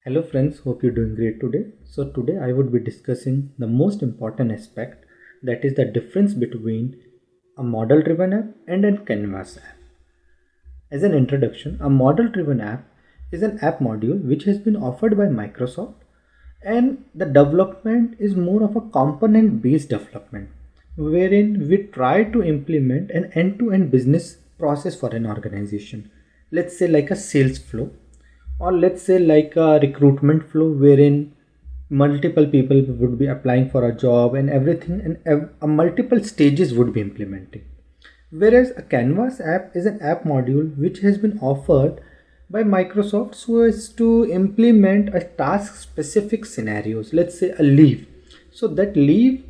Hello friends, hope you're doing great today. So today I would be discussing the most important aspect, that is the difference between a model driven app and a canvas app. As an introduction, a model driven app is an app module which has been offered by Microsoft, and the development is more of a component based development wherein we try to implement an end to end business process for an organization. Let's say like a sales flow, or let's say like a recruitment flow wherein multiple people would be applying for a job and everything, and multiple stages would be implementing. Whereas a canvas app is an app module which has been offered by Microsoft so as to implement a task specific scenarios, let's say a leave. So that leave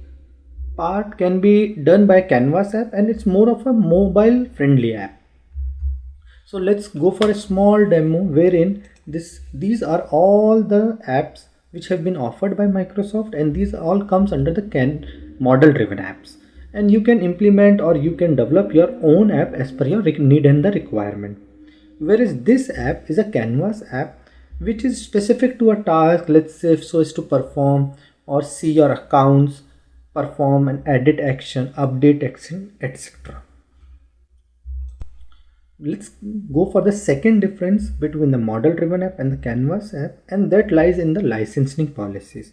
part can be done by canvas app, and it's more of a mobile friendly app. So let's go for a small demo wherein these are all the apps which have been offered by Microsoft, and these all comes under the can model driven apps, and you can implement or you can develop your own app as per your need and the requirement. Whereas this app is a canvas app which is specific to a task, let's say so as to perform or see your accounts, perform and edit action, update action, etc. Let's go for the second difference between the model driven app and the canvas app, and that lies in the licensing policies.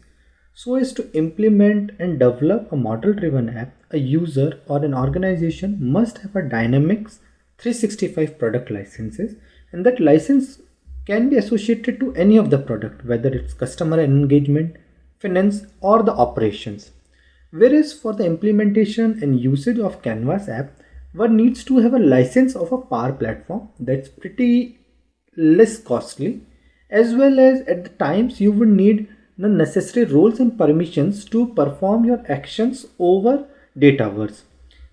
So as to implement and develop a model driven app, a user or an organization must have a Dynamics 365 product licenses, and that license can be associated to any of the product, whether it's customer engagement, finance or the operations. Whereas for the implementation and usage of canvas app, one needs to have a license of a Power Platform that's pretty less costly, as well as at the times you would need the necessary roles and permissions to perform your actions over Dataverse,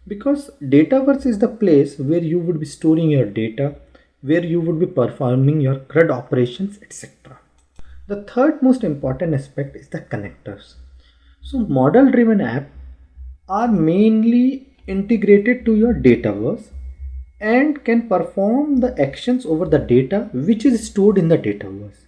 because Dataverse is the place where you would be storing your data, where you would be performing your CRUD operations, etc. The third most important aspect is the connectors. So model driven app are mainly integrated to your Dataverse and can perform the actions over the data which is stored in the Dataverse.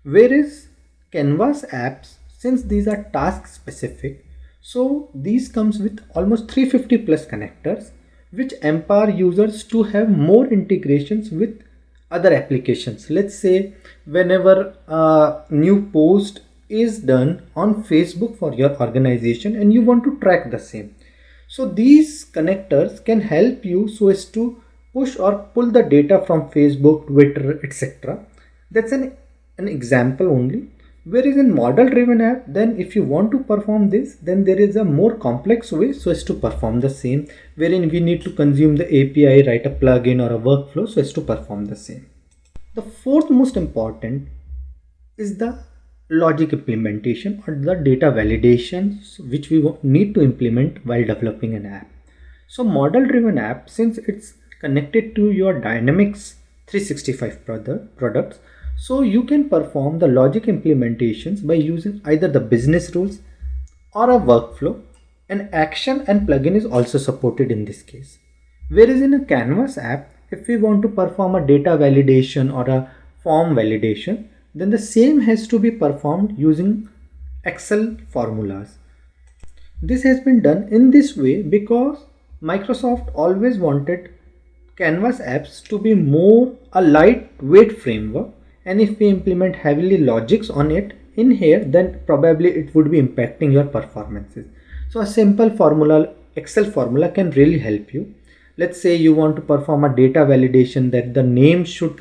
Whereas Canvas apps, since these are task specific, so these comes with almost 350 plus connectors which empower users to have more integrations with other applications. Let's say whenever a new post is done on Facebook for your organization and you want to track the same, so these connectors can help you so as to push or pull the data from Facebook, Twitter, etc. That's an example only. Whereas in model driven app, then if you want to perform this, then there is a more complex way so as to perform the same, wherein we need to consume the API, write a plugin or a workflow so as to perform the same. The fourth most important is the logic implementation or the data validations which we need to implement while developing an app. So model driven app, since it's connected to your Dynamics 365 products, so you can perform the logic implementations by using either the business rules or a workflow. An action and plugin is also supported in this case. Whereas in a Canvas app, if we want to perform a data validation or a form validation, then the same has to be performed using Excel formulas. This has been done in this way because Microsoft always wanted Canvas apps to be more a lightweight framework, and if we implement heavily logics on it in here, then probably it would be impacting your performances. So a simple formula, Excel formula, can really help you. Let's say you want to perform a data validation that the name should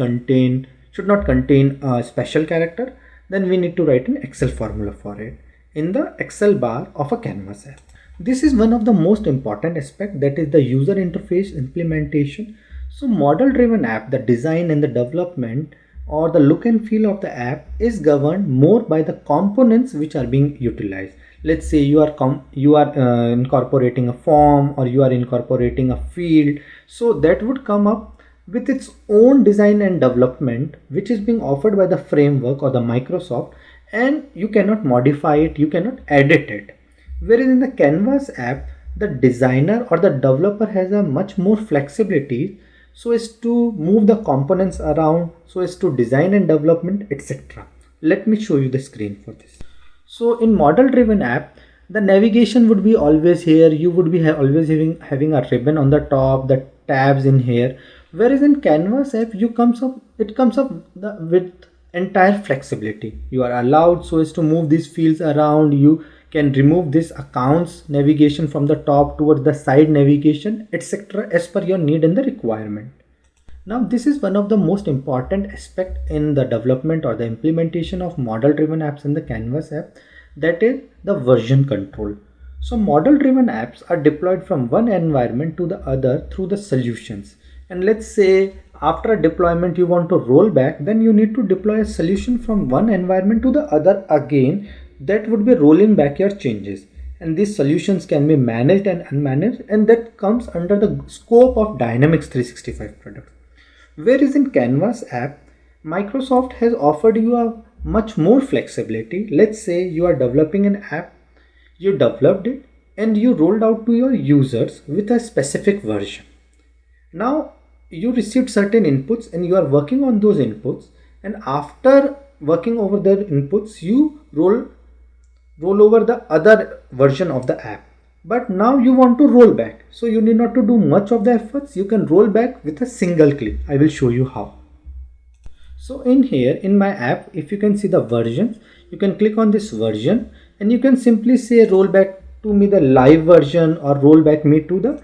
not contain a special character, then we need to write an Excel formula for it in the Excel bar of a Canvas app. This is one of the most important aspect, that is the user interface implementation. So model driven app, the design and the development or the look and feel of the app is governed more by the components which are being utilized. Let's say you are incorporating a form or you are incorporating a field, so that would come up with its own design and development which is being offered by the framework or the Microsoft, and you cannot modify it, you cannot edit it. Whereas in the Canvas app, the designer or the developer has a much more flexibility so as to move the components around, so as to design and development, etc. Let me show you the screen for this. So in model driven app, the navigation would be always here. You would be always having a ribbon on the top, the tabs in here. Whereas in Canvas app, it comes up with entire flexibility. You are allowed so as to move these fields around. You can remove this accounts navigation from the top towards the side navigation, etc., as per your need and the requirement. Now this is one of the most important aspect in the development or the implementation of model driven apps in the Canvas app, that is the version control. So model driven apps are deployed from one environment to the other through the solutions. And let's say after a deployment you want to roll back, then you need to deploy a solution from one environment to the other again, that would be rolling back your changes. And these solutions can be managed and unmanaged, and that comes under the scope of Dynamics 365 products. Whereas in Canvas app, Microsoft has offered you a much more flexibility. Let's say you are developing an app, you developed it and you rolled out to your users with a specific version. Now you received certain inputs and you are working on those inputs, and after working over the inputs, you roll over the other version of the app. But now you want to roll back, so you need not to do much of the efforts. You can roll back with a single click. I will show you how. So in here in my app, if you can see the versions, you can click on this version and you can simply say roll back to me the live version or roll back me to the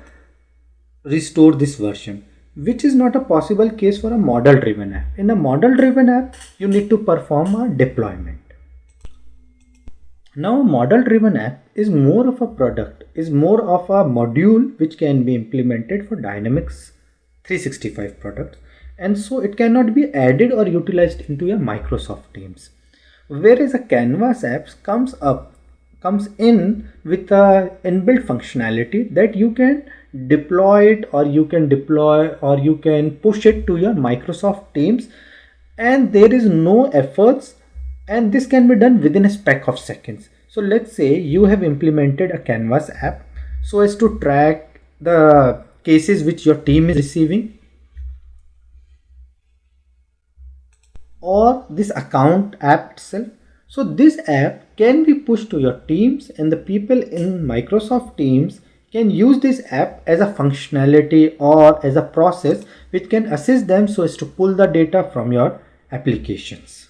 restore this version, which is not a possible case for a model driven app. In a model driven app, you need to perform a deployment. Now a model driven app is more of a product, is more of a module which can be implemented for Dynamics 365 products, and so it cannot be added or utilized into your Microsoft Teams. Whereas a Canvas app comes in with a inbuilt functionality that you can deploy it, or you can push it to your Microsoft Teams, and there is no efforts, and this can be done within a speck of seconds. So let's say you have implemented a Canvas app so as to track the cases which your team is receiving, or this account app itself. So this app can be pushed to your teams, and the people in Microsoft Teams can use this app as a functionality or as a process which can assist them so as to pull the data from your applications.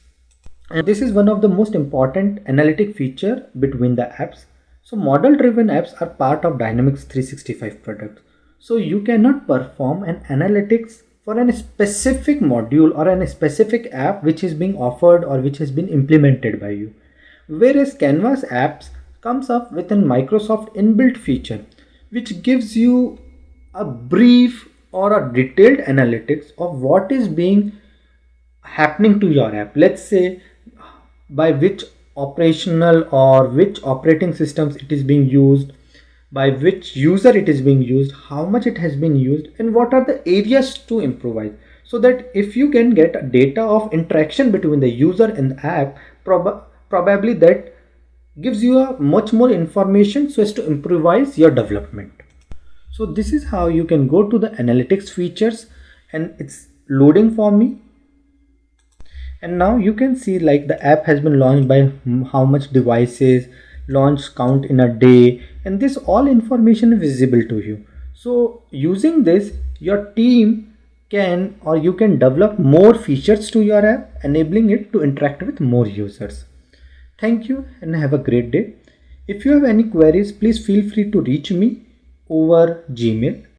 And this is one of the most important analytic feature between the apps. So model driven apps are part of Dynamics 365 products. So you cannot perform an analytics for a specific module or a specific app which is being offered or which has been implemented by you. Whereas Canvas apps comes up with a Microsoft inbuilt feature which gives you a brief or a detailed analytics of what is being happening to your app. Let's say by which operational or which operating systems it is being used, by which user it is being used, how much it has been used, and what are the areas to improvise. So that if you can get data of interaction between the user and the app, probably that gives you a much more information so as to improvise your development. So this is how you can go to the analytics features, and it's loading for me. And now you can see like the app has been launched by how much devices, launch count in a day, and this all information is visible to you. So using this, your team can, or you can develop more features to your app, enabling it to interact with more users. Thank you and have a great day. If you have any queries, please feel free to reach me over Gmail.